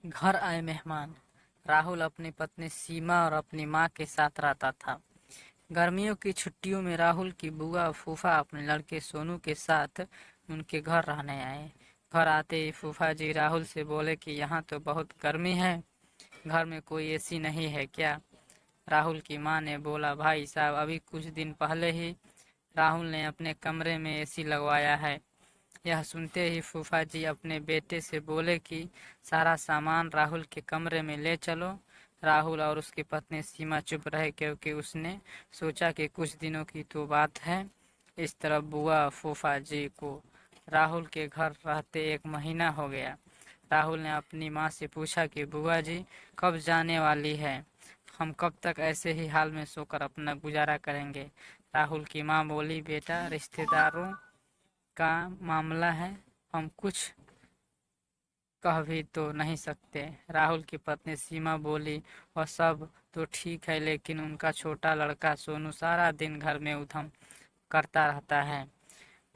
घर आए मेहमान। राहुल अपनी पत्नी सीमा और अपनी माँ के साथ रहता था। गर्मियों की छुट्टियों में राहुल की बुआ फूफा अपने लड़के सोनू के साथ उनके घर रहने आए। घर आते ही फूफा जी राहुल से बोले कि यहाँ तो बहुत गर्मी है, घर में कोई एसी नहीं है क्या? राहुल की माँ ने बोला, भाई साहब, अभी कुछ दिन पहले ही राहुल ने अपने कमरे में एसी लगवाया है। यह सुनते ही फूफा जी अपने बेटे से बोले कि सारा सामान राहुल के कमरे में ले चलो। राहुल और उसकी पत्नी सीमा चुप रहे, क्योंकि उसने सोचा कि कुछ दिनों की तो बात है। इस तरफ बुआ फूफा जी को राहुल के घर रहते 1 महीना हो गया। राहुल ने अपनी माँ से पूछा कि बुआ जी कब जाने वाली है? हम कब तक ऐसे ही हाल में सोकर अपना गुजारा करेंगे? राहुल की माँ बोली, बेटा, रिश्तेदारों का मामला है, हम कुछ कह भी तो नहीं सकते। राहुल की पत्नी सीमा बोली, वह सब तो ठीक है, लेकिन उनका छोटा लड़का सोनू सारा दिन घर में उधम करता रहता है।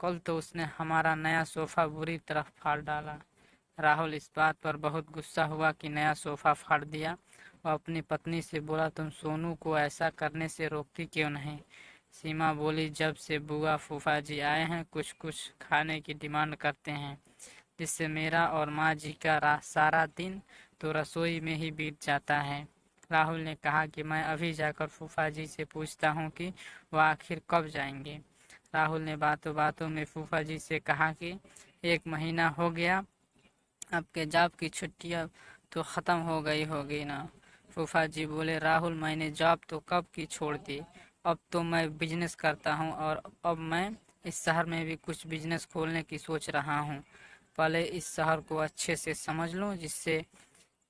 कल तो उसने हमारा नया सोफा बुरी तरह फाड़ डाला। राहुल इस बात पर बहुत गुस्सा हुआ कि नया सोफा फाड़ दिया। वह अपनी पत्नी से बोला, तुम सोनू को ऐसा करने से रोकती क्यों नहीं? सीमा बोली, जब से बुआ फूफा जी आए हैं कुछ कुछ खाने की डिमांड करते हैं, जिससे मेरा और माँ जी का सारा दिन तो रसोई में ही बीत जाता है। राहुल ने कहा कि मैं अभी जाकर फूफा जी से पूछता हूँ कि वह आखिर कब जाएंगे। राहुल ने बातों बातों में फूफा जी से कहा कि 1 महीना हो गया, आपके जॉब की छुट्टियां तो ख़त्म हो गई होगी ना? फूफा जी बोले, राहुल, मैंने जॉब तो कब की छोड़ दी। अब तो मैं बिजनेस करता हूँ और अब मैं इस शहर में भी कुछ बिजनेस खोलने की सोच रहा हूँ। पहले इस शहर को अच्छे से समझ लो, जिससे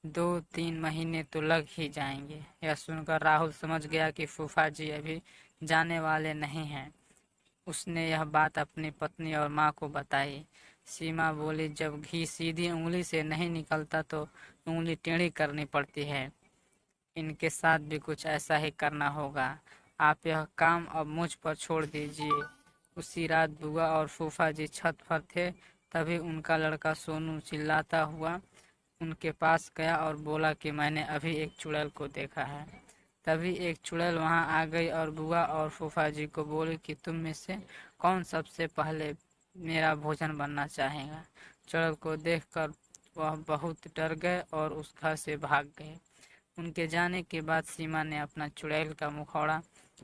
2-3 महीने तो लग ही जाएंगे। यह सुनकर राहुल समझ गया कि फूफा जी अभी जाने वाले नहीं हैं। उसने यह बात अपनी पत्नी और माँ को बताई। सीमा बोली, जब घी सीधी उंगली से नहीं निकलता तो उंगली टेढ़ी करनी पड़ती है। इनके साथ भी कुछ ऐसा ही करना होगा। आप यह काम अब मुझ पर छोड़ दीजिए। उसी रात बुआ और फूफा जी छत पर थे, तभी उनका लड़का सोनू चिल्लाता हुआ उनके पास गया और बोला कि मैंने अभी एक चुड़ैल को देखा है। तभी एक चुड़ैल वहां आ गई और बुआ और फूफा जी को बोली कि तुम में से कौन सबसे पहले मेरा भोजन बनना चाहेगा। चुड़ैल को देखकर वह बहुत डर गए और उस घर से भाग गए। उनके जाने के बाद सीमा ने अपना चुड़ैल का मुखौड़ा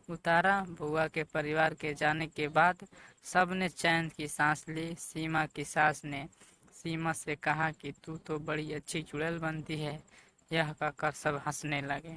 उतारा। बुआ के परिवार के जाने के बाद सबने चैन की सांस ली। सीमा की सास ने सीमा से कहा कि तू तो बड़ी अच्छी चुड़ैल बनती है। यह कहकर सब हंसने लगे।